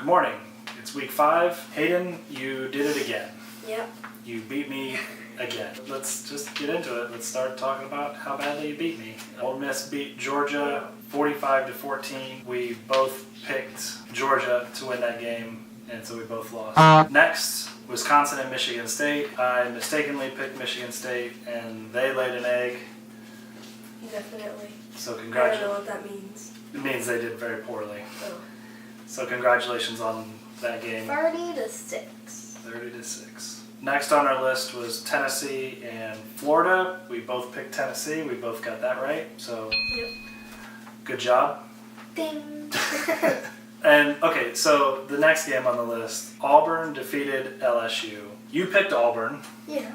Good morning. It's week 5. Hayden, you did it again. Yep. You beat me again. Let's just get into it. Let's start talking about how badly you beat me. Ole Miss beat Georgia 45-14. We both picked Georgia to win that game, and so we both lost. Next, Wisconsin and Michigan State. I mistakenly picked Michigan State, and they laid an egg. Definitely. So I congratulations. don't know what that means. It means they did very poorly. Oh. So congratulations on that game. 30-6. 30-6. Next on our list was Tennessee and Florida. We both picked Tennessee. We both got that right. So Yep. good job. Ding. And okay, so the next game on the list, Auburn defeated LSU. You picked Auburn. Yeah.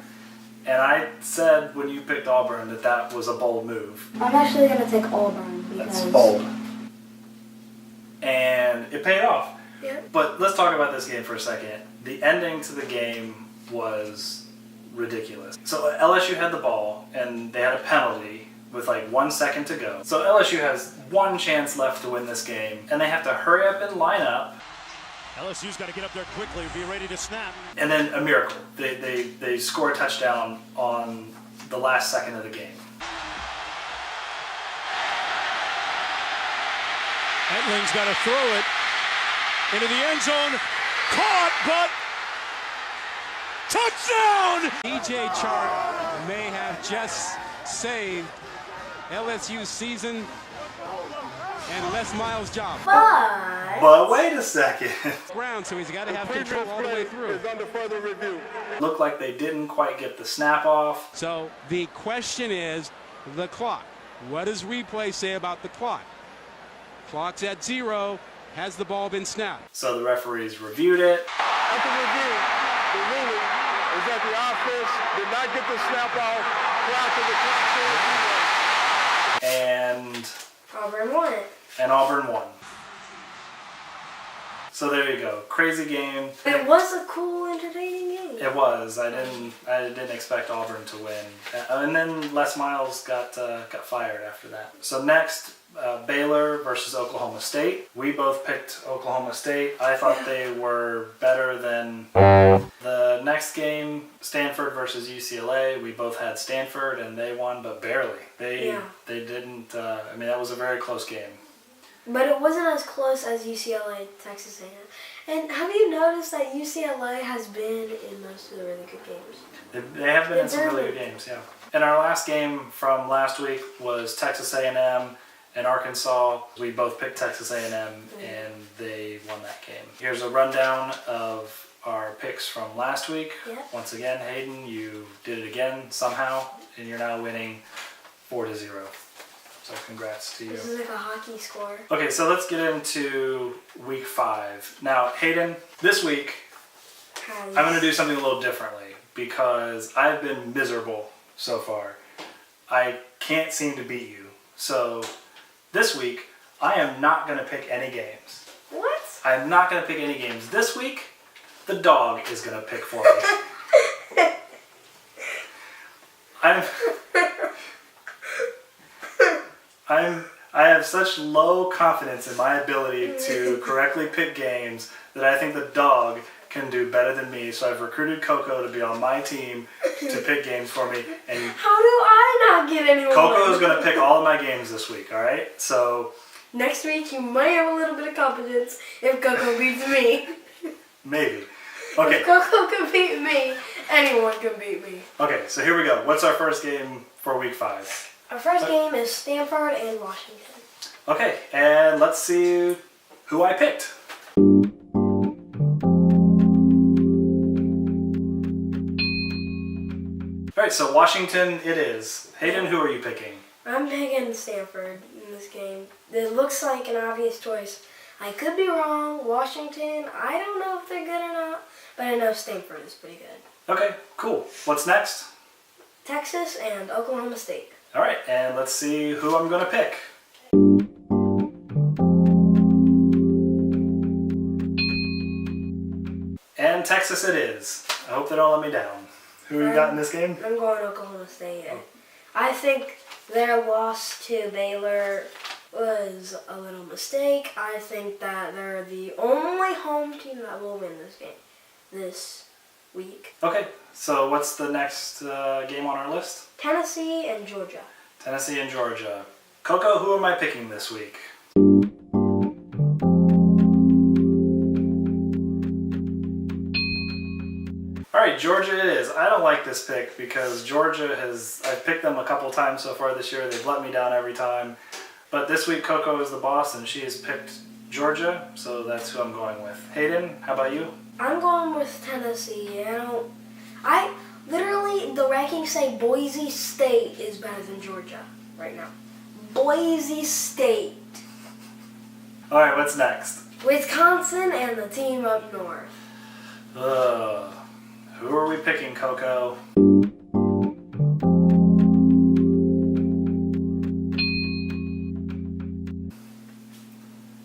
And I said when you picked Auburn that was a bold move. I'm actually going to take Auburn because... That's bold. And it paid off. Yeah. But let's talk about this game for a second. The ending to the game was ridiculous. So LSU had the ball, and they had a penalty with like 1 second to go. So LSU has one chance left to win this game, and they have to hurry up and line up. LSU's got to get up there quickly, be ready to snap. And then a miracle. They score a touchdown on the last second of the game. Etling's got to throw it into the end zone. Caught, but touchdown! DJ Chark may have just saved LSU's season and Les Miles' job. But wait a second. Ground, so he's got to have control all the way through. Is under further review. Looked like they didn't quite get the snap off. So the question is the clock. What does replay say about the clock? Clock's at 0. Has the ball been snapped? So the referees reviewed it. After review, the ruling is that the offense did not get the snap off prior to the clock. And Auburn won it. Auburn won. So there you go. Crazy game. It was a cool, entertaining game. It was. I didn't expect Auburn to win. And then Les Miles got fired after that. So next, Baylor versus Oklahoma State. We both picked Oklahoma State. I thought they were better than the next game, Stanford versus UCLA. We both had Stanford, and they won, but barely. They didn't. That was a very close game. But it wasn't as close as UCLA, Texas A&M. And have you noticed that UCLA has been in most of the really good games? They have been in some really good games, yeah. And our last game from last week was Texas A&M and Arkansas. We both picked Texas A&M, and they won that game. Here's a rundown of our picks from last week. Yep. Once again, Hayden, you did it again somehow, and you're now winning 4-0. So congrats to you. This is like a hockey score. Okay, so let's get into week 5. Now, Hayden, this week, I'm going to do something a little differently because I've been miserable so far. I can't seem to beat you. So this week, I am not going to pick any games. What? I'm not going to pick any games. This week, the dog is going to pick for me. I have such low confidence in my ability to correctly pick games that I think the dog can do better than me. So I've recruited Coco to be on my team to pick games for me. And how do I not get anyone? Coco is going to pick all of my games this week, all right? So next week you might have a little bit of confidence if Coco beats me. Maybe. Okay. If Coco can beat me, anyone can beat me. Okay, so here we go. What's our first game for week 5? Our first game is Stanford and Washington. Okay, and let's see who I picked. All right, so Washington it is. Hayden, who are you picking? I'm picking Stanford in this game. It looks like an obvious choice. I could be wrong. Washington, I don't know if they're good or not, but I know Stanford is pretty good. Okay, cool. What's next? Texas and Oklahoma State. All right, and let's see who I'm going to pick. And Texas it is. I hope they don't let me down. Who you got in this game? I'm going Oklahoma State. I think their loss to Baylor was a little mistake. I think that they're the only home team that will win this game this week. Okay, so what's the next game on our list? Tennessee and Georgia. Tennessee and Georgia. Coco, who am I picking this week? All right, Georgia it is. I don't like this pick because Georgia I've picked them a couple times so far this year. They've let me down every time. But this week, Coco is the boss, and she has picked Georgia, so that's who I'm going with. Hayden, how about you? I'm going with Tennessee. I literally, the rankings say Boise State is better than Georgia right now. Boise State. All right, what's next? Wisconsin and the team up north. Who are we picking, Coco?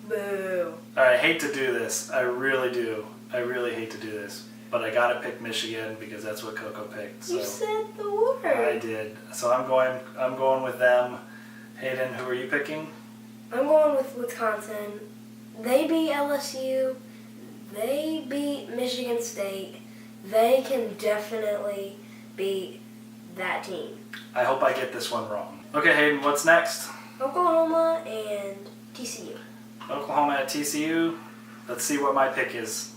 Boo. I hate to do this. I really do. I really hate to do this. But I gotta pick Michigan because that's what Coco picked. So You said the word. I did. So I'm going with them. Hayden, who are you picking? I'm going with Wisconsin. They beat LSU. They beat Michigan State. They can definitely beat that team. I hope I get this one wrong. Okay, Hayden, what's next? Oklahoma and TCU. Oklahoma at TCU. Let's see what my pick is.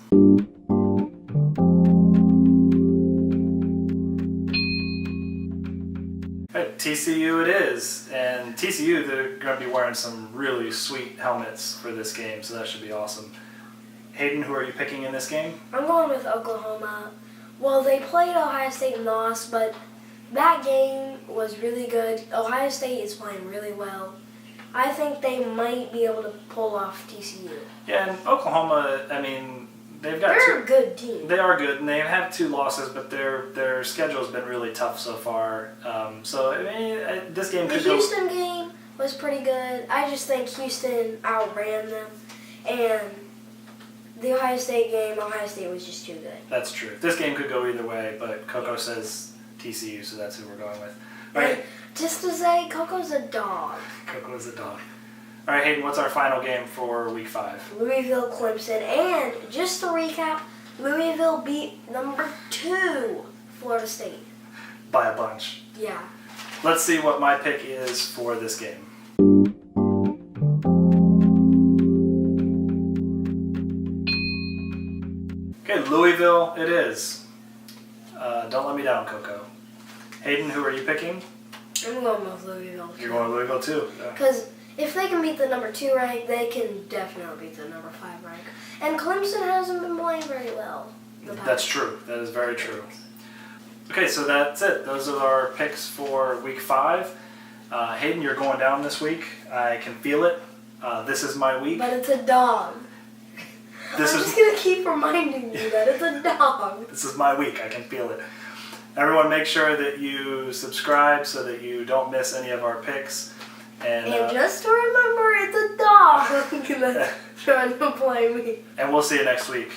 Right, TCU it is. And TCU, they're going to be wearing some really sweet helmets for this game, so that should be awesome. Hayden, who are you picking in this game? I'm going with Oklahoma. Well, they played Ohio State and lost, but that game was really good. Ohio State is playing really well. I think they might be able to pull off TCU. Yeah, and Oklahoma, I mean, They're a good team. They are good, and they have 2 losses, but their schedule's been really tough so far. So I mean, this game could The Houston game was pretty good. I just think Houston outran them, and the Ohio State game, Ohio State was just too good. That's true. This game could go either way, but Coco says TCU, so that's who we're going with. All right. And just to say, Coco's a dog. Coco is a dog. All right, Hayden, what's our final game for Week 5? Louisville, Clemson, and just to recap, Louisville beat number 2 Florida State. By a bunch. Yeah. Let's see what my pick is for this game. Okay, Louisville it is. Don't let me down, Coco. Hayden, who are you picking? I'm going with Louisville. You're going Louisville too. Yeah. Because if they can beat the number 2 rank, they can definitely beat the number 5 rank. And Clemson hasn't been playing very well. That's true. That is very true. Okay, so that's it. Those are our picks for Week 5. Hayden, you're going down this week. I can feel it. This is my week. But it's a dog. I'm just going to keep reminding you that it's a dog. This is my week. I can feel it. Everyone, make sure that you subscribe so that you don't miss any of our picks. And just to remember, it's a dog that's trying to play me. And we'll see you next week.